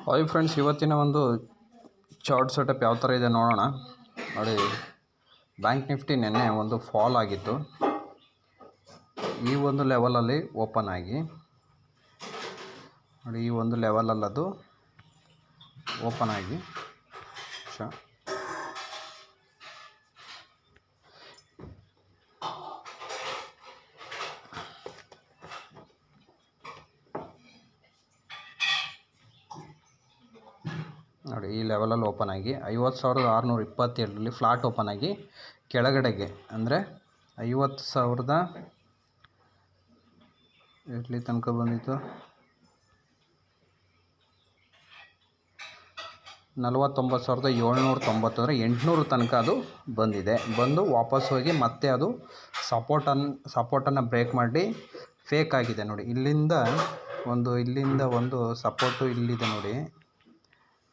Hi friends, ಇವತ್ತಿನ ಒಂದು chart setup ಯಾವ ಥರ ಇದೆ ನೋಡೋಣ. ನೋಡಿ, ಬ್ಯಾಂಕ್ ನಿಫ್ಟಿ ನೆನ್ನೆ ಒಂದು ಫಾಲ್ ಆಗಿತ್ತು. ಈ ಒಂದು ಲೆವೆಲಲ್ಲಿ ಓಪನ್ ಆಗಿ ನೋಡಿ, ಈ ಒಂದು ಲೆವೆಲಲ್ಲಿ ಅದು ಓಪನ್ ಆಗಿ ನೋಡಿ, ಈ ಲೆವೆಲಲ್ಲಿ ಓಪನ್ ಆಗಿ 50,627ರಲ್ಲಿ ಫ್ಲಾಟ್ ಓಪನ್ ಆಗಿ ಕೆಳಗಡೆಗೆ ಅಂದರೆ 50,000 ಎಲ್ಲಿ ತನಕ ಬಂದಿತ್ತು, 49,790 ಅಂದರೆ 800 ತನಕ ಅದು ಬಂದಿದೆ. ಬಂದು ವಾಪಸ್ ಹೋಗಿ ಮತ್ತೆ ಅದು ಸಪೋರ್ಟನ್ನು ಬ್ರೇಕ್ ಮಾಡಿ ಫೇಕ್ ಆಗಿದೆ. ನೋಡಿ, ಇಲ್ಲಿಂದ ಒಂದು ಸಪೋರ್ಟು ಇಲ್ಲಿದೆ.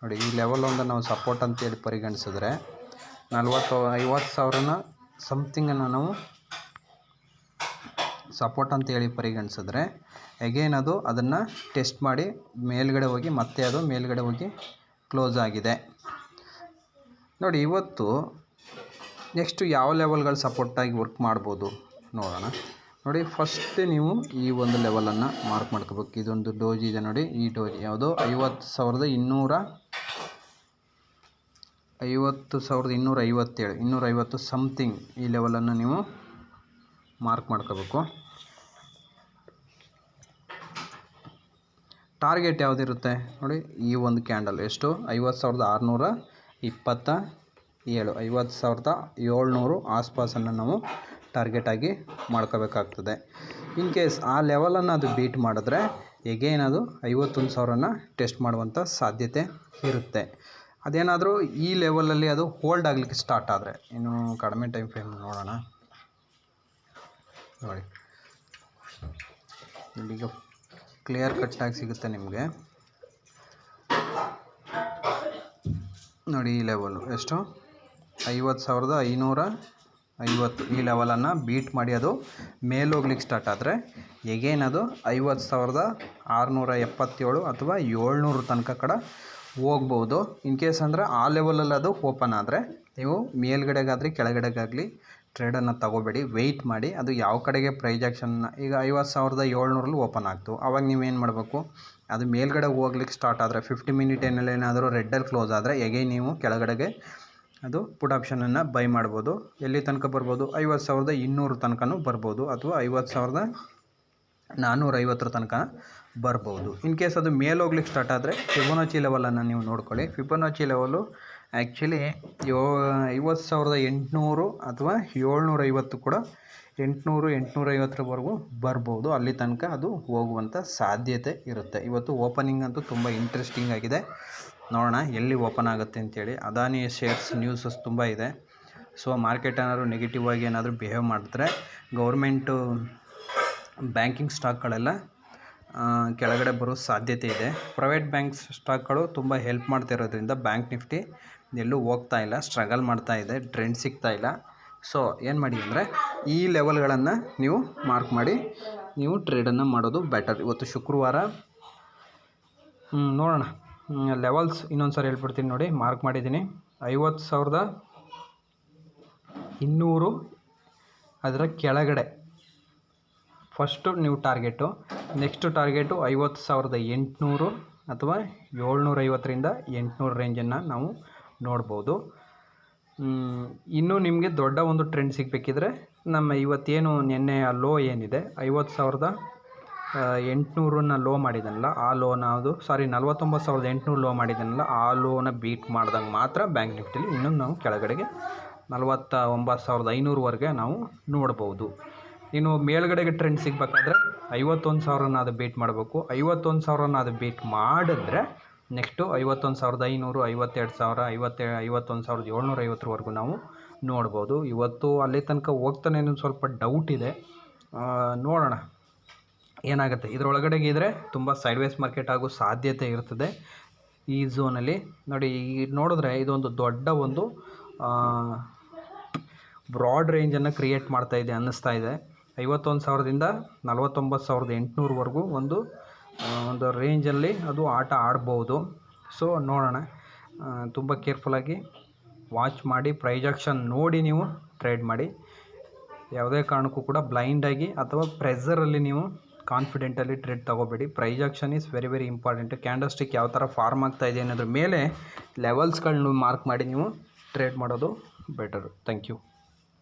ನೋಡಿ, ಈ ಲೆವೆಲ್ ಒಂದು ನಾವು ಸಪೋರ್ಟ್ ಅಂತೇಳಿ ಪರಿಗಣಿಸಿದ್ರೆ 50,000 ಸಮಥಿಂಗನ್ನು ನಾವು ಸಪೋರ್ಟ್ ಅಂತೇಳಿ ಪರಿಗಣಿಸಿದ್ರೆ ಅಗೇನ್ ಅದನ್ನು ಟೆಸ್ಟ್ ಮಾಡಿ ಮೇಲ್ಗಡೆ ಹೋಗಿ ಮತ್ತೆ ಅದು ಮೇಲ್ಗಡೆ ಹೋಗಿ ಕ್ಲೋಸ್ ಆಗಿದೆ. ನೋಡಿ, ಇವತ್ತು ನೆಕ್ಸ್ಟು ಯಾವ ಲೆವೆಲ್ಗಳು ಸಪೋರ್ಟಾಗಿ ವರ್ಕ್ ಮಾಡ್ಬೋದು ನೋಡೋಣ. ನೋಡಿ, ಫಸ್ಟ್ ನೀವು ಈ ಒಂದು ಲೆವೆಲನ್ನು ಮಾರ್ಕ್ ಮಾಡ್ಕೋಬೇಕು. ಇದೊಂದು ಡೋಜ್ ಇದೆ ನೋಡಿ, ಈ ಡೋಜ್ ಯಾವುದು 50,257 250 ಸಮಥಿಂಗ್ ಈ ಲೆವೆಲನ್ನು ನೀವು ಮಾರ್ಕ್ ಮಾಡ್ಕೋಬೇಕು. ಟಾರ್ಗೆಟ್ ಯಾವುದಿರುತ್ತೆ ನೋಡಿ, ಈ ಒಂದು ಕ್ಯಾಂಡಲ್ ಎಷ್ಟು 50,627 50,700 ಆಸ್ಪಾಸನ್ನು ನಾವು ಟಾರ್ಗೆಟಾಗಿ ಮಾಡ್ಕೋಬೇಕಾಗ್ತದೆ. ಇನ್ ಕೇಸ್ ಆ ಲೆವೆಲನ್ನು ಅದು ಬೀಟ್ ಮಾಡಿದ್ರೆ ಎಗೇನ್ ಅದು 51,000ನ ಟೆಸ್ಟ್ ಮಾಡುವಂಥ ಸಾಧ್ಯತೆ ಇರುತ್ತೆ. ಅದೇನಾದರೂ ಈ ಲೆವೆಲಲ್ಲಿ ಅದು ಹೋಲ್ಡ್ ಆಗಲಿಕ್ಕೆ ಸ್ಟಾರ್ಟ್ ಆದರೆ, ಇನ್ನು ಕಡಿಮೆ ಟೈಮ್ ಫ್ರೇಮ್ ನೋಡೋಣ. ನೋಡಿ, ಇಲ್ಲಿಗ ಕ್ಲಿಯರ್ ಕಟ್ಟಾಗಿ ಸಿಗುತ್ತೆ ನಿಮಗೆ. ನೋಡಿ, ಈ ಲೆವೆಲು ಎಷ್ಟು 50,550 ಈ ಲೆವೆಲನ್ನು ಬೀಟ್ ಮಾಡಿ ಅದು ಮೇಲೋಗ್ಲಿಕ್ಕೆ ಸ್ಟಾರ್ಟ್ ಆದರೆ ಎಗೇನ್ ಅದು 50,677 ಅಥವಾ 700 ತನಕ ಹೋಗ್ಬೋದು. ಇನ್ ಕೇಸ್ ಅಂದರೆ ಆ ಲೆವೆಲಲ್ಲಿ ಅದು ಓಪನ್ ಆದರೆ ನೀವು ಮೇಲ್ಗಡೆಗಾಗಲಿ ಕೆಳಗಡೆಗಾಗಲಿ ಟ್ರೇಡನ್ನು ತಗೋಬೇಡಿ, ವೆಯ್ಟ್ ಮಾಡಿ ಅದು ಯಾವ ಕಡೆಗೆ ಪ್ರೈಜೆಕ್ಷನ್ನ. ಈಗ 50,700ರಲ್ಲಿ ಓಪನ್ ಆಗ್ತು, ಆವಾಗ ನೀವೇನು ಮಾಡಬೇಕು, ಅದು ಮೇಲ್ಗಡೆ ಹೋಗ್ಲಿಕ್ಕೆ ಸ್ಟಾರ್ಟ್ ಆದರೆ 50 ಮಿನಿಟ್ ಏನಾದರೂ ರೆಡ್ಡಲ್ಲಿ ಕ್ಲೋಸ್ ಆದರೆ ಎಗೇನ್ ನೀವು ಕೆಳಗಡೆಗೆ ಅದು ಪುಟ್ ಆಪ್ಷನನ್ನು ಬೈ ಮಾಡ್ಬೋದು. ಎಲ್ಲಿ ತನಕ ಬರ್ಬೋದು, 50,200 ತನಕನೂ ಬರ್ಬೋದು ಅಥವಾ 50,450 ತನಕ ಬರ್ಬೋದು. ಇನ್ ಕೇಸ್ ಅದು ಮೇಲೋಗ್ಲಿಕ್ಕೆ ಸ್ಟಾರ್ಟ್ ಆದರೆ ಫಿಬೊನಾಚಿ ಲೆವೆಲನ್ನು ನೀವು ನೋಡ್ಕೊಳ್ಳಿ. ಫಿಬೊನಾಚಿ ಲೆವೆಲು ಆ್ಯಕ್ಚುಲಿ 50,800 ಅಥವಾ 750 ಕೂಡ 800-850ವರೆಗೂ ಬರ್ಬೋದು. ಅಲ್ಲಿ ತನಕ ಅದು ಹೋಗುವಂಥ ಸಾಧ್ಯತೆ ಇರುತ್ತೆ. ಇವತ್ತು ಓಪನಿಂಗ್ ಅಂತೂ ತುಂಬ ಇಂಟ್ರೆಸ್ಟಿಂಗ್ ಆಗಿದೆ. ನೋಡೋಣ ಎಲ್ಲಿ ಓಪನ್ ಆಗುತ್ತೆ ಅಂತೇಳಿ. ಅದಾನಿ ಶೇರ್ಸ್ ನ್ಯೂಸಸ್ ತುಂಬ ಇದೆ. ಸೊ ಮಾರ್ಕೆಟ್ ಏನಾದರೂ ನೆಗೆಟಿವ್ ಆಗಿ ಏನಾದರೂ ಬಿಹೇವ್ ಮಾಡಿದ್ರೆ ಗೌರ್ಮೆಂಟು ಬ್ಯಾಂಕಿಂಗ್ ಸ್ಟಾಕ್ಗಳೆಲ್ಲ ಕೆಳಗಡೆ ಬರೋ ಸಾಧ್ಯತೆ ಇದೆ. ಪ್ರೈವೇಟ್ ಬ್ಯಾಂಕ್ಸ್ ಸ್ಟಾಕ್ಗಳು ತುಂಬ ಹೆಲ್ಪ್ ಮಾಡ್ತಿರೋದ್ರಿಂದ ಬ್ಯಾಂಕ್ ನಿಫ್ಟಿ ಎಲ್ಲೂ ಹೋಗ್ತಾ ಇಲ್ಲ, ಸ್ಟ್ರಗಲ್ ಮಾಡ್ತಾ ಇದೆ, ಟ್ರೆಂಡ್ ಸಿಗ್ತಾ ಇಲ್ಲ. ಸೊ ಏನು ಮಾಡಿ ಅಂದರೆ ಈ ಲೆವೆಲ್ಗಳನ್ನು ನೀವು ಮಾರ್ಕ್ ಮಾಡಿ ನೀವು ಟ್ರೇಡನ್ನು ಮಾಡೋದು ಬೆಟರ್. ಇವತ್ತು ಶುಕ್ರವಾರ. ನೋಡೋಣ ಲೆವೆಲ್ಸ್ ಇನ್ನೊಂದು ಸಾರಿ ಹೇಳ್ಬಿಡ್ತೀನಿ. ನೋಡಿ, ಮಾರ್ಕ್ ಮಾಡಿದ್ದೀನಿ 50,200 ಅದರ ಕೆಳಗಡೆ ಫಸ್ಟು ನೀವು ಟಾರ್ಗೆಟು. ನೆಕ್ಸ್ಟು ಟಾರ್ಗೆಟು 50,800 ಅಥವಾ 750ರಿಂದ 800 ರೇಂಜನ್ನು ನಾವು ನೋಡ್ಬೋದು. ಇನ್ನೂ ನಿಮಗೆ ದೊಡ್ಡ ಒಂದು ಟ್ರೆಂಡ್ ಸಿಗಬೇಕಿದ್ರೆ ನಮ್ಮ ಇವತ್ತೇನು ನಿನ್ನೆ ಆ ಲೋ ಏನಿದೆ 50,800ನ ಲೋ ಮಾಡಿದ್ದಾನಲ್ಲ, ಆ ಲೋನ 49,800 ಲೋ ಮಾಡಿದ್ದಾನಲ್ಲ, ಆ ಲೋನ ಬೀಟ್ ಮಾಡ್ದಂಗೆ ಮಾತ್ರ ಬ್ಯಾಂಕ್ ನಿಫ್ಟಿಲಿ ಇನ್ನೂ ನಾವು ಕೆಳಗಡೆಗೆ 49,500ವರೆಗೆ ನಾವು ನೋಡ್ಬೋದು. ಇನ್ನು ಮೇಲ್ಗಡೆಗೆ ಟ್ರೆಂಡ್ ಸಿಗಬೇಕಾದ್ರೆ 51,000ನ ಅದು ಬೀಟ್ ಮಾಡಬೇಕು. 51,000ನ ಅದು ಬೀಟ್ ಮಾಡಿದ್ರೆ ನೆಕ್ಸ್ಟು 51,500, 52,000, 51,750ವರೆಗೂ ನಾವು ನೋಡ್ಬೋದು. ಇವತ್ತು ಅಲ್ಲಿ ತನಕ ಹೋಗ್ತಾನೆ ಸ್ವಲ್ಪ ಡೌಟ್ ಇದೆ. ನೋಡೋಣ ಏನಾಗುತ್ತೆ. ಇದರೊಳಗಡೆಗೆ ಇದ್ದರೆ ತುಂಬ ಸೈಡ್ವೇಸ್ ಮಾರ್ಕೆಟ್ ಆಗೋ ಸಾಧ್ಯತೆ ಇರ್ತದೆ ಈ ಝೋನಲ್ಲಿ. ನೋಡಿ, ಈಗ ನೋಡಿದ್ರೆ ಇದೊಂದು ದೊಡ್ಡ ಒಂದು ಬ್ರಾಡ್ ರೇಂಜನ್ನು ಕ್ರಿಯೇಟ್ ಮಾಡ್ತಾಯಿದೆ ಅನ್ನಿಸ್ತಾ ಇದೆ. 51,000ದಿಂದ 49,800ವರೆಗೂ ಒಂದು ರೇಂಜಲ್ಲಿ ಅದು ಆಟ ಆಡ್ಬೋದು. ಸೊ ನೋಡೋಣ, ತುಂಬ ಕೇರ್ಫುಲ್ಲಾಗಿ ವಾಚ್ ಮಾಡಿ ಪ್ರೈಸ್ ಆಕ್ಷನ್ ನೋಡಿ ನೀವು ಟ್ರೇಡ್ ಮಾಡಿ. ಯಾವುದೇ ಕಾರಣಕ್ಕೂ ಕೂಡ ಬ್ಲೈಂಡಾಗಿ ಅಥವಾ ಪ್ರೆಸರಲ್ಲಿ ನೀವು ಕಾನ್ಫಿಡೆಂಟಲ್ಲಿ ಟ್ರೇಡ್ ತೊಗೋಬೇಡಿ. Price action is very very important. Candlestick ಯಾವ ಥರ ಫಾರ್ಮ್ ಆಗ್ತಾ ಇದೆ ಅನ್ನೋದ್ರ ಮೇಲೆ ಲೆವೆಲ್ಸ್ಗಳನ್ನ ಮಾರ್ಕ್ ಮಾಡಿ ನೀವು ಟ್ರೇಡ್ ಮಾಡೋದು ಬೆಟರು. Thank you.